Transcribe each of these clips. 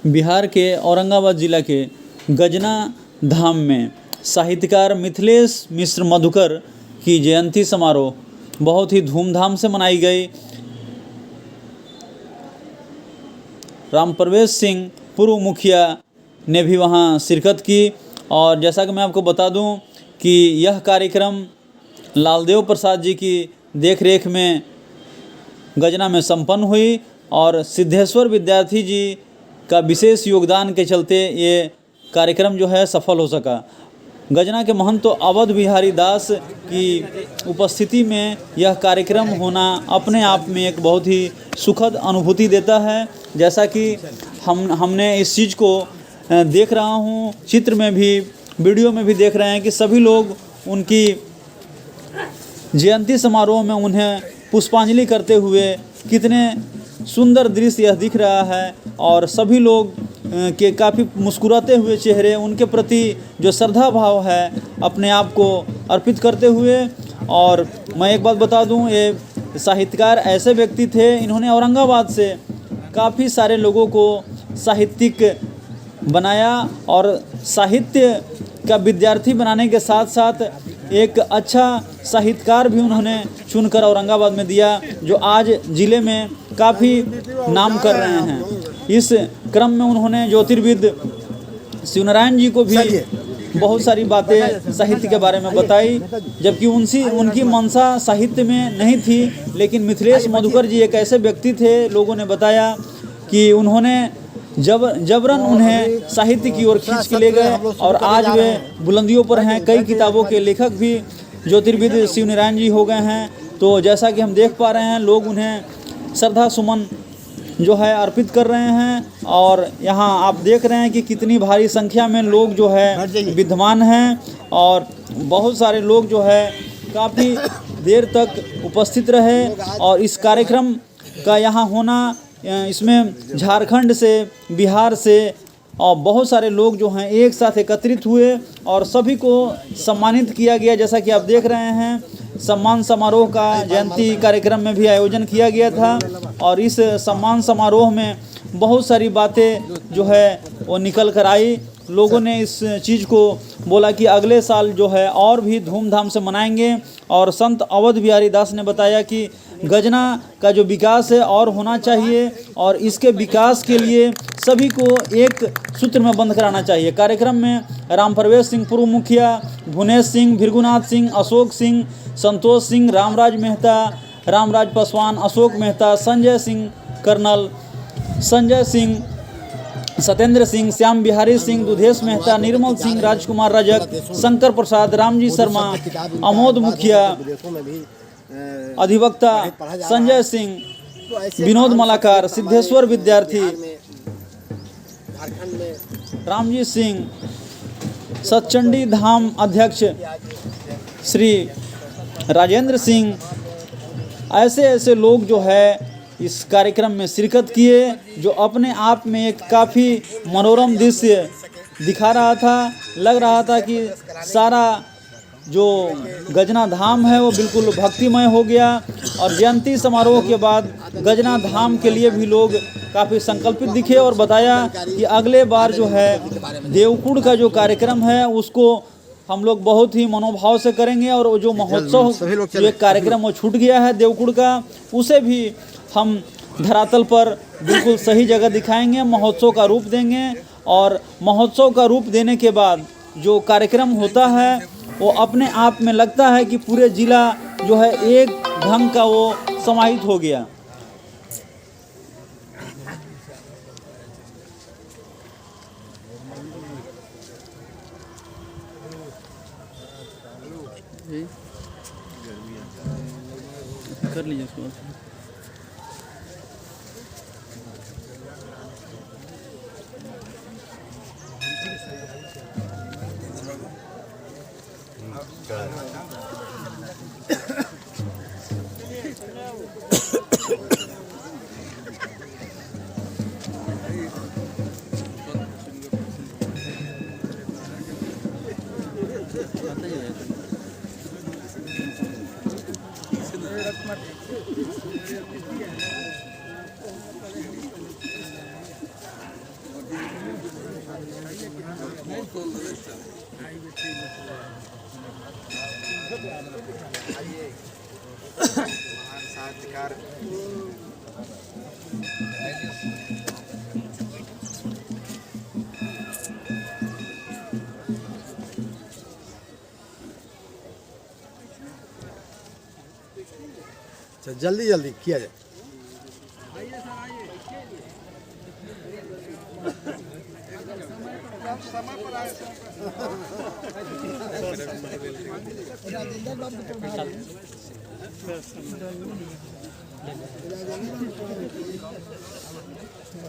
बिहार के औरंगाबाद जिला के गजना धाम में साहित्यकार मिथिलेश मिश्र मधुकर की जयंती समारोह बहुत ही धूमधाम से मनाई गई। रामप्रवेश सिंह पूर्व मुखिया ने भी वहां शिरकत की। और जैसा कि मैं आपको बता दूं कि यह कार्यक्रम लालदेव प्रसाद जी की देखरेख में गजना में संपन्न हुई और सिद्धेश्वर विद्यार्थी जी का विशेष योगदान के चलते ये कार्यक्रम जो है सफल हो सका। गजना के महंत तो अवध बिहारी दास की उपस्थिति में यह कार्यक्रम होना अपने आप में एक बहुत ही सुखद अनुभूति देता है। जैसा कि हमने इस चीज़ को देख रहा हूँ, चित्र में भी वीडियो में भी देख रहे हैं कि सभी लोग उनकी जयंती समारोह में उन्हें पुष्पांजलि करते हुए कितने सुंदर दृश्य यह दिख रहा है। और सभी लोग के काफ़ी मुस्कुराते हुए चेहरे, उनके प्रति जो श्रद्धा भाव है अपने आप को अर्पित करते हुए। और मैं एक बात बता दूं, ये साहित्यकार ऐसे व्यक्ति थे, इन्होंने औरंगाबाद से काफ़ी सारे लोगों को साहित्यिक बनाया और साहित्य का विद्यार्थी बनाने के साथ साथ एक अच्छा साहित्यकार भी उन्होंने चुनकर औरंगाबाद में दिया, जो आज ज़िले में काफ़ी नाम कर रहे हैं। इस क्रम में उन्होंने ज्योतिर्विद शिवनारायण जी को भी बहुत सारी बातें साहित्य के बारे में बताई, जबकि उनकी मंशा साहित्य में नहीं थी। लेकिन मिथिलेश मधुकर जी एक ऐसे व्यक्ति थे, लोगों ने बताया कि उन्होंने जबरन उन्हें साहित्य की ओर खींच के ले गए और आज वे बुलंदियों पर हैं। कई किताबों के लेखक भी ज्योतिर्विद शिवनारायण जी हो गए हैं। तो जैसा कि हम देख पा रहे हैं, लोग उन्हें श्रद्धा सुमन जो है अर्पित कर रहे हैं। और यहाँ आप देख रहे हैं कि कितनी भारी संख्या में लोग जो है विद्यमान हैं और बहुत सारे लोग जो है काफ़ी देर तक उपस्थित रहे। और इस कार्यक्रम का यहाँ होना, इसमें झारखंड से, बिहार से और बहुत सारे लोग जो हैं एक साथ एकत्रित हुए और सभी को सम्मानित किया गया। जैसा कि आप देख रहे हैं, सम्मान समारोह का जयंती कार्यक्रम में भी आयोजन किया गया था। और इस सम्मान समारोह में बहुत सारी बातें जो है वो निकल कर आई। लोगों ने इस चीज़ को बोला कि अगले साल जो है और भी धूमधाम से मनाएंगे। और संत अवध बिहारी दास ने बताया कि गजना का जो विकास है और होना चाहिए और इसके विकास के लिए सभी को एक सूत्र में बंद कराना चाहिए। कार्यक्रम में रामप्रवेश सिंह पूर्व मुखिया, भुवनेश सिंह, भृगुनाथ सिंह, अशोक सिंह, संतोष सिंह, रामराज मेहता, रामराज पासवान, अशोक मेहता, संजय सिंह कर्नल, संजय सिंह, सत्येंद्र सिंह, श्याम बिहारी सिंह, दुधेश मेहता, निर्मल सिंह, राजकुमार रजक, शंकर प्रसाद, रामजी शर्मा, अमोद मुखिया, अधिवक्ता संजय सिंह, विनोद मलाकार, सिद्धेश्वर विद्यार्थी, रामजी सिंह, सतचंडी धाम अध्यक्ष श्री राजेंद्र सिंह, ऐसे लोग जो है इस कार्यक्रम में शिरकत किए, जो अपने आप में एक काफ़ी मनोरम दृश्य दिखा रहा था। लग रहा था कि सारा जो गजना धाम है वो बिल्कुल भक्तिमय हो गया। और जयंती समारोह के बाद गजना धाम के लिए भी लोग काफ़ी संकल्पित दिखे और बताया कि अगले बार जो है देवकुड़ का जो कार्यक्रम है उसको हम लोग बहुत ही मनोभाव से करेंगे। और जो महोत्सव जो एक कार्यक्रम वो छूट गया है देवकुड़ का, उसे भी हम धरातल पर बिल्कुल सही जगह दिखाएंगे, महोत्सव का रूप देंगे। और महोत्सव का रूप देने के बाद जो कार्यक्रम होता है वो अपने आप में लगता है कि पूरे जिला जो है एक ढंग का वो समाहित हो गया। कर लीजिए उसको। जल्दी जल्दी किया जाए।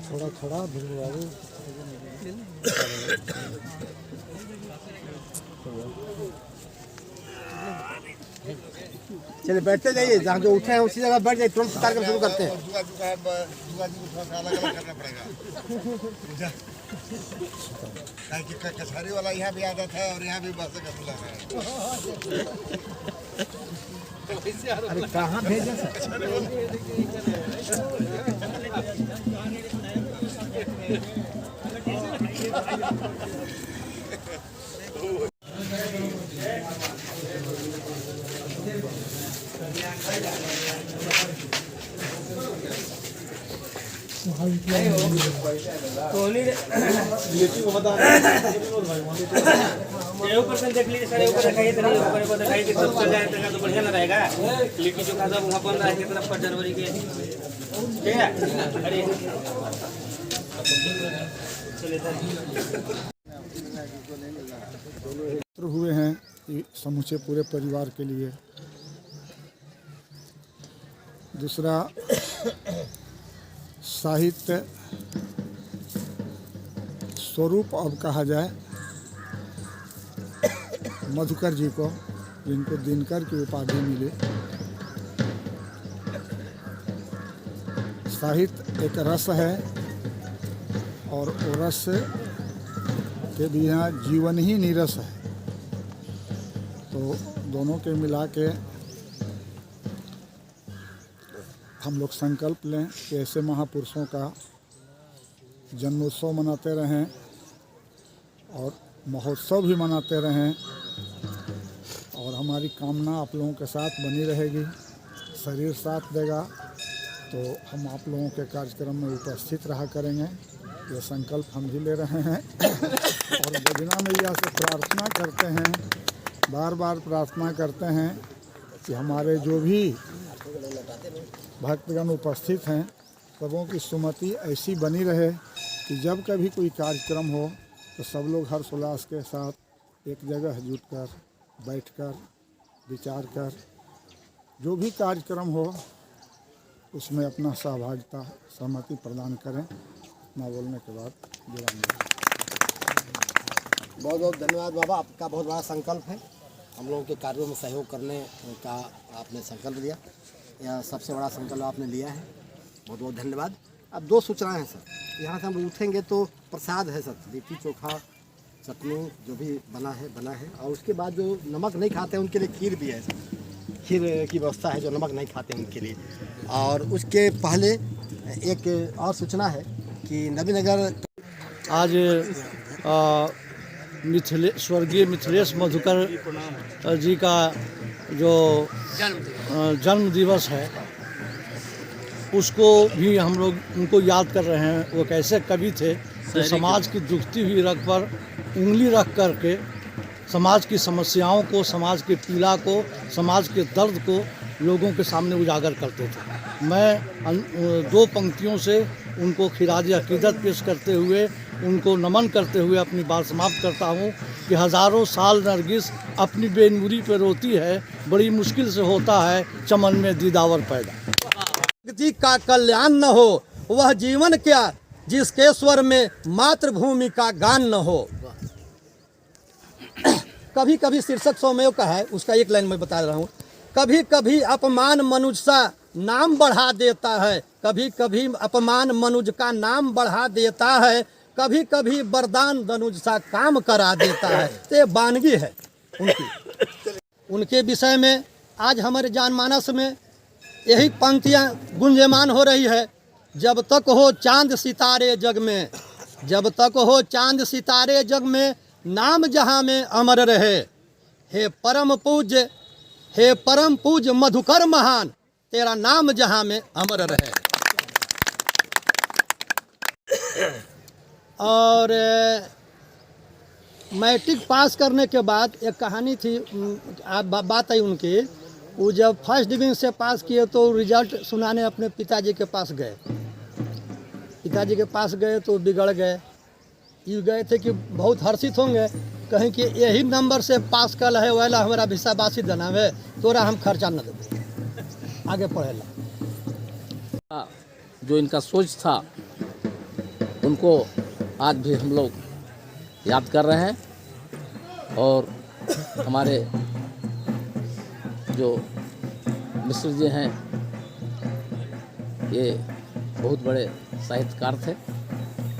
थोड़ा थोड़ा चलिए बैठते जाइए, जहाँ जो उठे हैं उसी जगह बैठ जाइए, तुरंत उतार कर शुरू करते हैं। कचहरी वाला यहाँ भी आदत है और यहाँ भी बस का खुला है। अरे कहाँ भेजे देख लीजिए सर, ऊपर दिखाइए तो नहीं, ऊपर को दिखाइए कि सब चल जाए तो बढ़िया ना रहेगा। लिट्टी चोखा सब वहाँ बन रहा है की तरफ पर जनवरी के, ठीक है। अरे हुए हैं समूचे पूरे परिवार के लिए। दूसरा, साहित्य स्वरूप अब कहा जाए मधुकर जी को, जिनको दिनकर की उपाधि मिली। साहित्य एक रस है और वो रस के बिना जीवन ही नीरस है। तो दोनों के मिला के हम लोग संकल्प लें कि ऐसे महापुरुषों का जन्मोत्सव मनाते रहें और महोत्सव भी मनाते रहें। और हमारी कामना आप लोगों के साथ बनी रहेगी, शरीर साथ देगा तो हम आप लोगों के कार्यक्रम में उपस्थित रहा करेंगे। ये संकल्प हम भी ले रहे हैं और बजना मैया से प्रार्थना करते हैं, बार बार प्रार्थना करते हैं कि हमारे जो भी भक्तगण उपस्थित हैं सबों की सुमति ऐसी बनी रहे कि जब कभी कोई कार्यक्रम हो तो सब लोग हर्ष उल्लास के साथ एक जगह जुटकर बैठकर विचार कर जो भी कार्यक्रम हो उसमें अपना सहभागिता सहमति प्रदान करें। ना बोलने के बाद बहुत बहुत धन्यवाद बाबा, आपका बहुत बड़ा संकल्प है। हम लोगों के कार्यों में सहयोग करने का आपने संकल्प लिया, यह सबसे बड़ा संकल्प आपने लिया है। बहुत बहुत धन्यवाद। अब दो सूचनाएं हैं सर, यहाँ से हम उठेंगे तो प्रसाद है सर, लिट्टी चोखा चटनी जो भी बना है और उसके बाद जो नमक नहीं खाते हैं उनके लिए खीर भी है सर, खीर की व्यवस्था है जो नमक नहीं खाते हैं उनके लिए। और उसके पहले एक और सूचना है कि नबीनगर आज स्वर्गीय मिथिलेश मधुकर जी का जो जन्म दिवस है उसको भी हम लोग उनको याद कर रहे हैं। वो कैसे कवि थे जो समाज की दुखती हुई रग पर उंगली रख करके समाज की समस्याओं को, समाज के पीड़ा को, समाज के दर्द को लोगों के सामने उजागर करते थे। मैं दो पंक्तियों से उनको खिराज अकीदत पेश करते हुए, उनको नमन करते हुए अपनी बात समाप्त करता हूँ कि हज़ारों साल नरगिस अपनी बेनूरी पर रोती है, बड़ी मुश्किल से होता है चमन में दीदावर पैदा। जी का कल्याण न हो वह जीवन क्या, जिसके स्वर में मातृभूमि का गान न हो। कभी कभी शीर्षक सौम्य का है, उसका एक लाइन मैं बता रहा हूँ। कभी कभी अपमान मनुज सा नाम बढ़ा देता है, कभी कभी अपमान मनुज का नाम बढ़ा देता है, कभी कभी वरदान धनुज सा काम करा देता है। तो ये वानगी है उनके विषय में आज हमारे जानमानस में यही पंक्तियाँ गुंजयमान हो रही है। जब तक हो चांद सितारे जग में, जब तक हो चांद सितारे जग में, नाम जहाँ में अमर रहे। हे परम पूज्य मधुकर महान, तेरा नाम जहां में अमर रहे। और मैट्रिक पास करने के बाद एक कहानी थी, बात आई उनकी। वो जब फर्स्ट डिवीजन से पास किए तो रिजल्ट सुनाने अपने पिताजी के पास गए। पिताजी के पास गए तो बिगड़ गए। ये गए थे कि बहुत हर्षित होंगे, कहीं कि यही नंबर से पास कल है वाला हमारा भिसाबासी देना है, तोरा हम खर्चा न देते आगे पढ़ेला। जो इनका सोच था उनको आज भी हम लोग याद कर रहे हैं। और हमारे जो मिश्र जी हैं ये बहुत बड़े साहित्यकार थे,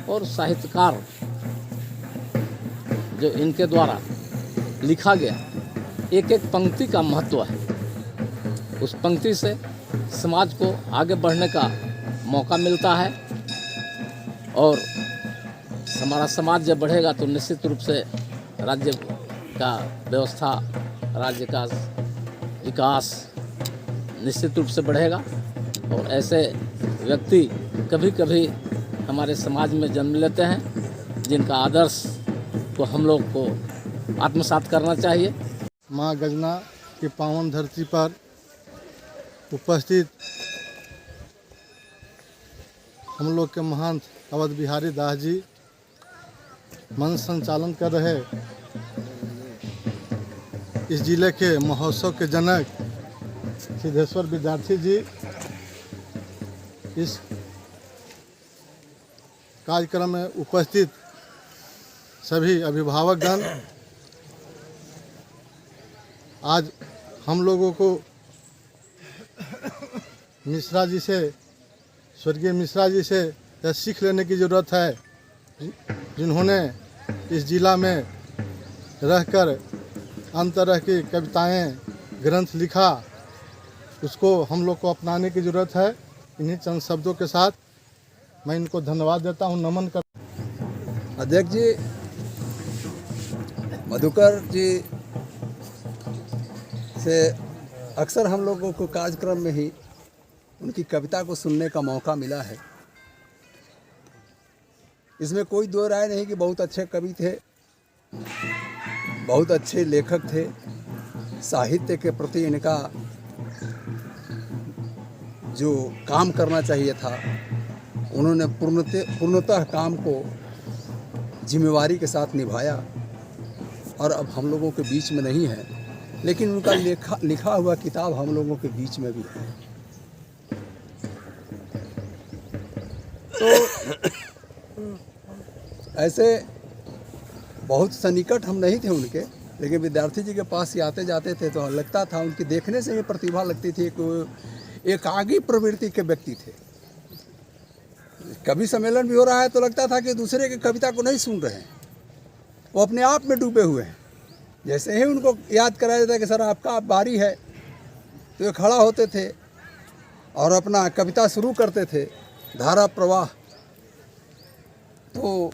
और साहित्यकार जो इनके द्वारा लिखा गया एक एक पंक्ति का महत्व है। उस पंक्ति से समाज को आगे बढ़ने का मौका मिलता है, और हमारा समाज जब बढ़ेगा तो निश्चित रूप से राज्य का व्यवस्था, राज्य का विकास निश्चित रूप से बढ़ेगा। और ऐसे व्यक्ति कभी कभी हमारे समाज में जन्म लेते हैं जिनका आदर्श को हम लोग को आत्मसात करना चाहिए। माँ गजना की पावन धरती पर उपस्थित हम लोग के महंत अवध बिहारी दास जी मंच संचालन कर रहे इस जिले के महोत्सव के जनक सिद्धेश्वर विद्यार्थी जी इस कार्यक्रम में उपस्थित सभी अभिभावकगण, आज हम लोगों को मिश्रा जी से, स्वर्गीय मिश्रा जी से यह सीख लेने की ज़रूरत है, जिन्होंने इस जिला में रहकर अन्य तरह की कविताएं, ग्रंथ लिखा, उसको हम लोग को अपनाने की ज़रूरत है। इन्हीं चंद शब्दों के साथ मैं इनको धन्यवाद देता हूं, नमन कर। अध्यक्ष जी, मधुकर जी से अक्सर हम लोगों को कार्यक्रम में ही उनकी कविता को सुनने का मौका मिला है। इसमें कोई दो राय नहीं कि बहुत अच्छे कवि थे, बहुत अच्छे लेखक थे। साहित्य के प्रति इनका जो काम करना चाहिए था उन्होंने पूर्णतः काम को जिम्मेवारी के साथ निभाया, और अब हम लोगों के बीच में नहीं है, लेकिन उनका लिखा हुआ किताब हम लोगों के बीच में भी है। तो ऐसे बहुत सन्निकट हम नहीं थे उनके, लेकिन विद्यार्थी जी के पास ही आते जाते थे तो लगता था, उनकी देखने से ही प्रतिभा लगती थी कि एक आगे प्रवृत्ति के व्यक्ति थे। कवि सम्मेलन भी हो रहा है तो लगता था कि दूसरे की कविता को नहीं सुन रहे हैं, वो अपने आप में डूबे हुए हैं। जैसे ही उनको याद कराया जाता है कि सर आपका बारी है, तो ये खड़ा होते थे और अपना कविता शुरू करते थे, धारा प्रवाह। तो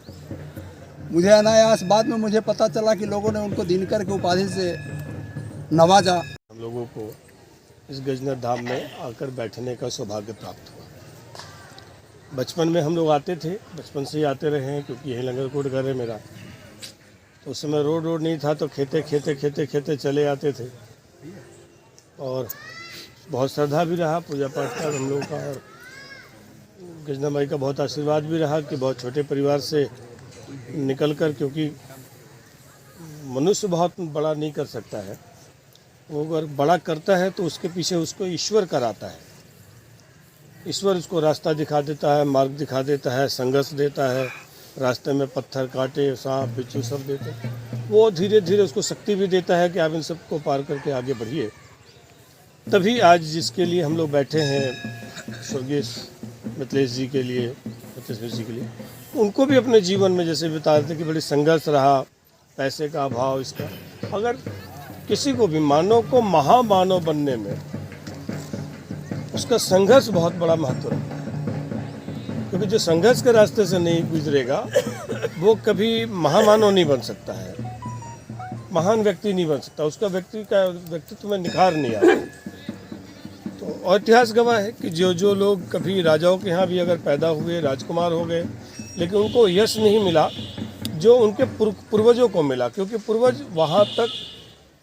मुझे अनायास बाद में मुझे पता चला कि लोगों ने उनको दिनकर की उपाधि से नवाजा। हम लोगों को इस गजनर धाम में आकर बैठने का सौभाग्य प्राप्त हुआ। बचपन में हम लोग आते थे, बचपन से ही आते रहे हैं, क्योंकि यही लंगरकोट घर है मेरा। तो उस समय रोड नहीं था, तो खेते चले आते थे, और बहुत श्रद्धा भी रहा पूजा पाठ का हम लोगों का, और गजना माई का बहुत आशीर्वाद भी रहा कि बहुत छोटे परिवार से निकलकर, क्योंकि मनुष्य बहुत बड़ा नहीं कर सकता है, वो अगर बड़ा करता है तो उसके पीछे उसको ईश्वर कराता है। ईश्वर उसको रास्ता दिखा देता है, मार्ग दिखा देता है, संघर्ष देता है, रास्ते में पत्थर कांटे सांप बिच्छू सब देते हैं। वो धीरे धीरे उसको शक्ति भी देता है कि आप इन सबको पार करके आगे बढ़िए। तभी आज जिसके लिए हम लोग बैठे हैं, स्वर्गीय मिथिलेश जी के लिए, उनको भी अपने जीवन में जैसे बता देते कि बड़ी संघर्ष रहा, पैसे का अभाव, इसका। अगर किसी को भी मानव को महामानव बनने में उसका संघर्ष बहुत बड़ा महत्व रखता है, क्योंकि जो संघर्ष के रास्ते से नहीं गुजरेगा वो कभी महामानव नहीं बन सकता है, महान व्यक्ति नहीं बन सकता, उसका व्यक्तित्व में निखार नहीं आता। तो और इतिहास गवाह है कि जो लोग कभी राजाओं के यहाँ भी अगर पैदा हुए, राजकुमार हो गए, लेकिन उनको यश नहीं मिला जो उनके पूर्वजों को मिला, क्योंकि पूर्वज वहाँ तक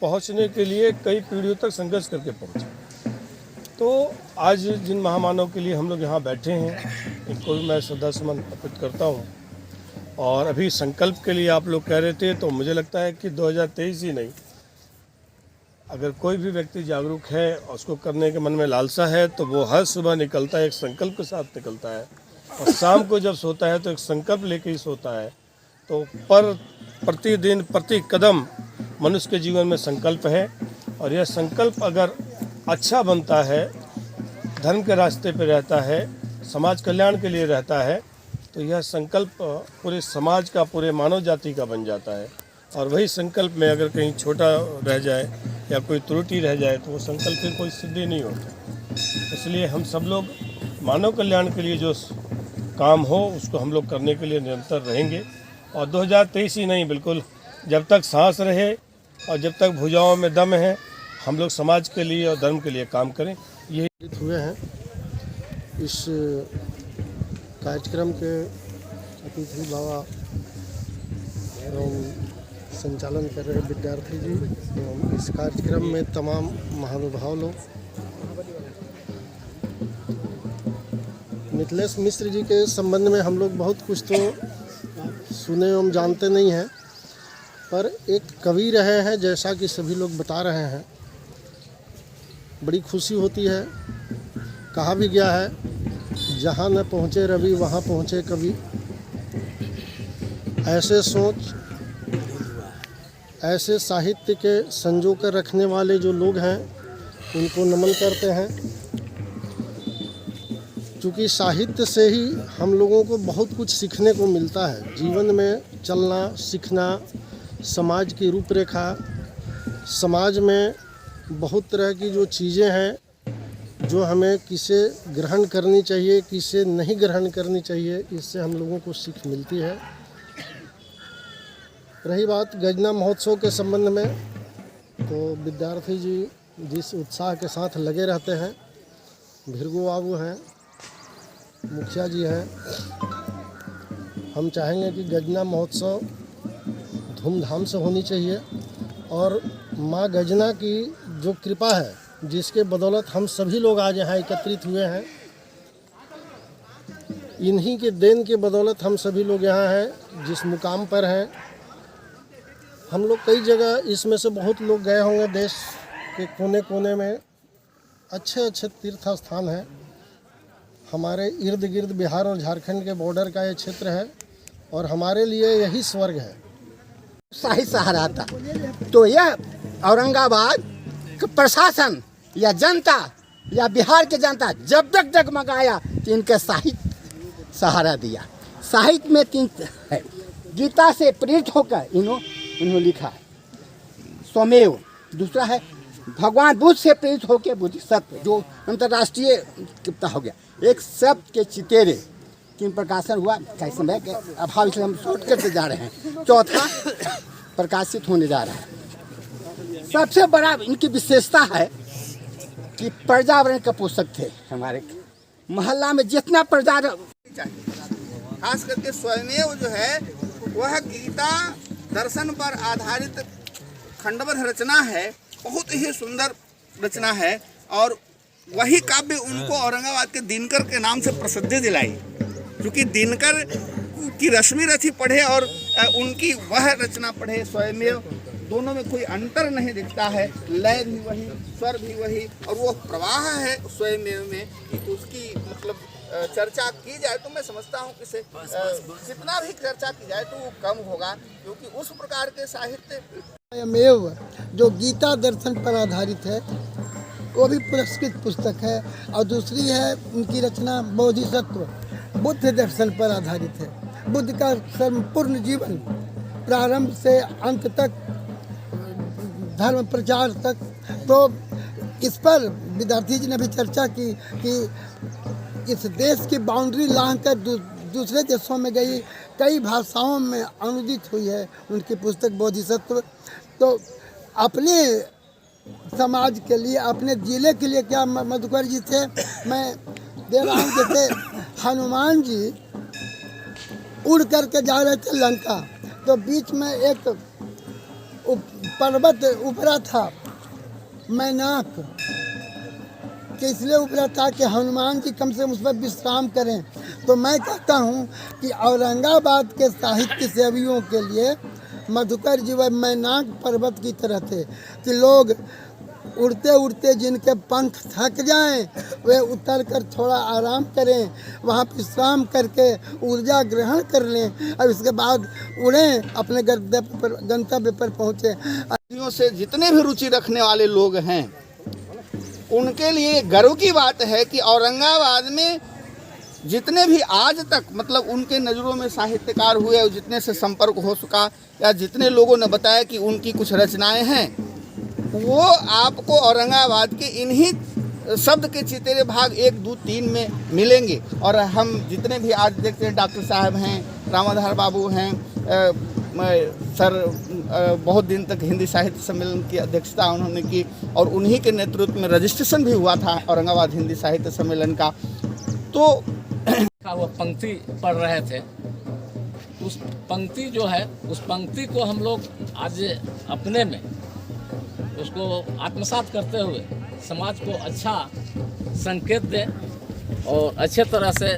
पहुँचने के लिए कई पीढ़ियों तक संघर्ष करके पहुँचे। तो आज जिन महामानव के लिए हम लोग यहाँ बैठे हैं, इनको भी मैं श्रद्धासुमन अर्पित करता हूँ। और अभी संकल्प के लिए आप लोग कह रहे थे, तो मुझे लगता है कि 2023 ही नहीं, अगर कोई भी व्यक्ति जागरूक है और उसको करने के मन में लालसा है, तो वो हर सुबह निकलता है, एक संकल्प के साथ निकलता है, और शाम को जब सोता है तो एक संकल्प लेके ही सोता है। तो प्रतिदिन प्रति कदम मनुष्य के जीवन में संकल्प है, और यह संकल्प अगर अच्छा बनता है, धर्म के रास्ते पे रहता है, समाज कल्याण के लिए रहता है, तो यह संकल्प पूरे समाज का, पूरे मानव जाति का बन जाता है। और वही संकल्प में अगर कहीं छोटा रह जाए या कोई त्रुटि रह जाए तो वो संकल्प फिर कोई सिद्धि नहीं होता। इसलिए हम सब लोग मानव कल्याण के लिए जो काम हो उसको हम लोग करने के लिए निरंतर रहेंगे। और 2023 ही नहीं, बिल्कुल जब तक सांस रहे और जब तक भुजाओं में दम है, हम लोग समाज के लिए और धर्म के लिए काम करें। यही हुए हैं। इस कार्यक्रम के अतिथि बाबा एवं संचालन कर रहे विद्यार्थी जी एवं इस कार्यक्रम में तमाम महानुभाव लोग। मिथिलेश मिश्र जी के संबंध में हम लोग बहुत कुछ तो सुने एवं जानते नहीं हैं, पर एक कवि रहे हैं, जैसा कि सभी लोग बता रहे हैं। बड़ी खुशी होती है। कहा भी गया है, जहाँ न पहुँचे रवि वहाँ पहुँचे कवि। ऐसे सोच, ऐसे साहित्य के संजो कर रखने वाले जो लोग हैं, उनको नमन करते हैं। क्योंकि साहित्य से ही हम लोगों को बहुत कुछ सीखने को मिलता है। जीवन में चलना, सीखना, समाज की रूपरेखा, समाज में बहुत तरह की जो चीज़ें हैं जो हमें किसे ग्रहण करनी चाहिए, किसे नहीं ग्रहण करनी चाहिए, इससे हम लोगों को सीख मिलती है। रही बात गजना महोत्सव के संबंध में, तो विद्यार्थी जी जिस उत्साह के साथ लगे रहते हैं, भिरगू बाबू हैं, मुखिया जी हैं, हम चाहेंगे कि गजना महोत्सव धूमधाम से होनी चाहिए। और माँ गजना की जो कृपा है, जिसके बदौलत हम सभी लोग आज यहाँ एकत्रित हुए हैं, इन्हीं के देन के बदौलत हम सभी लोग यहाँ हैं, जिस मुकाम पर हैं। हम लोग कई जगह, इसमें से बहुत लोग गए होंगे देश के कोने कोने में। अच्छे अच्छे तीर्थ स्थान हैं। हमारे इर्द गिर्द बिहार और झारखंड के बॉर्डर का ये क्षेत्र है, और हमारे लिए यही स्वर्ग है। शाही सहारा था, तो यह औरंगाबाद का प्रशासन या जनता या बिहार के जनता जब तक जगमगाया तो इनके साहित्य सहारा दिया। साहित्य में 3 है। गीता से प्रेरित होकर इन्होंने लिखा है स्वमेव। दूसरा है भगवान बुद्ध से प्रेरित होकर बोधिसत्व, जो अंतर्राष्ट्रीय कितना हो गया। एक शब्द के चितेरे 3 प्रकाशन हुआ। कई समय के अभाव इसलिए हम शॉर्ट करते जा रहे हैं। चौथा प्रकाशित होने जा रहा है। सबसे बड़ा इनकी विशेषता है कि पर्यावरण का पोषक थे। हमारे मोहल्ला में जितना पर्यावरण, खास करके स्वयमेव जो है वह गीता दर्शन पर आधारित खंडबद्ध रचना है। बहुत ही सुंदर रचना है, और वही काव्य उनको औरंगाबाद के दिनकर के नाम से प्रसिद्धि दिलाई। क्योंकि दिनकर की रश्मि रथी पढ़े और उनकी वह रचना पढ़े स्वयमेव, दोनों में कोई अंतर नहीं दिखता है। लय भी वही, स्वर भी वही, और वो प्रवाह है स्वयमेव में कि उसकी मतलब चर्चा की जाए तो मैं समझता हूँ कि जितना भी चर्चा की जाए तो वो कम होगा, क्योंकि उस प्रकार के साहित्य स्वयमेव जो गीता दर्शन पर आधारित है, वो भी पुरस्कृत पुस्तक है। और दूसरी है उनकी रचना बोधिसत्व, बुद्ध दर्शन पर आधारित है। बुद्ध का संपूर्ण जीवन प्रारंभ से अंत तक, धर्म प्रचार तक, तो इस पर विद्यार्थी जी ने भी चर्चा की कि इस देश की बाउंड्री लांघकर दूसरे देशों में गई, कई भाषाओं में अनुदित हुई है उनकी पुस्तक बोधिसत्व। तो अपने समाज के लिए, अपने जिले के लिए क्या मधुकर जी थे। मैं दे रहा हूँ, जैसे हनुमान जी उड़ करके जा रहे थे लंका, तो बीच में एक पर्वत उभरा था, मैनाक, कि इसलिए उभरा था कि हनुमान जी कम से कम उस पर विश्राम करें। तो मैं कहता हूँ कि औरंगाबाद के साहित्य सेवियों के लिए मधुकर जी वह मैनाक पर्वत की तरह थे कि लोग उड़ते उड़ते जिनके पंख थक जाएं वे उतर कर थोड़ा आराम करें, वहाँ विश्राम करके ऊर्जा ग्रहण कर लें और उसके बाद उड़ें, अपने गंतव्य पर पहुँचें। से जितने भी रुचि रखने वाले लोग हैं उनके लिए गर्व की बात है कि औरंगाबाद में जितने भी आज तक मतलब उनके नज़रों में साहित्यकार हुए, जितने से संपर्क हो चुका या जितने लोगों ने बताया कि उनकी कुछ रचनाएं हैं, वो आपको औरंगाबाद के इन्हीं शब्द के चितेरे भाग 1, 2, 3 में मिलेंगे। और हम जितने भी आज देखते हैं, डॉक्टर साहब हैं, रामाधार बाबू हैं, सर बहुत दिन तक हिंदी साहित्य सम्मेलन की अध्यक्षता उन्होंने की और उन्हीं के नेतृत्व में रजिस्ट्रेशन भी हुआ था औरंगाबाद हिंदी साहित्य सम्मेलन का। तो वो पंक्ति पढ़ रहे थे, उस पंक्ति जो है, उस पंक्ति को हम लोग आज अपने में उसको आत्मसात करते हुए समाज को अच्छा संकेत दें और अच्छे तरह से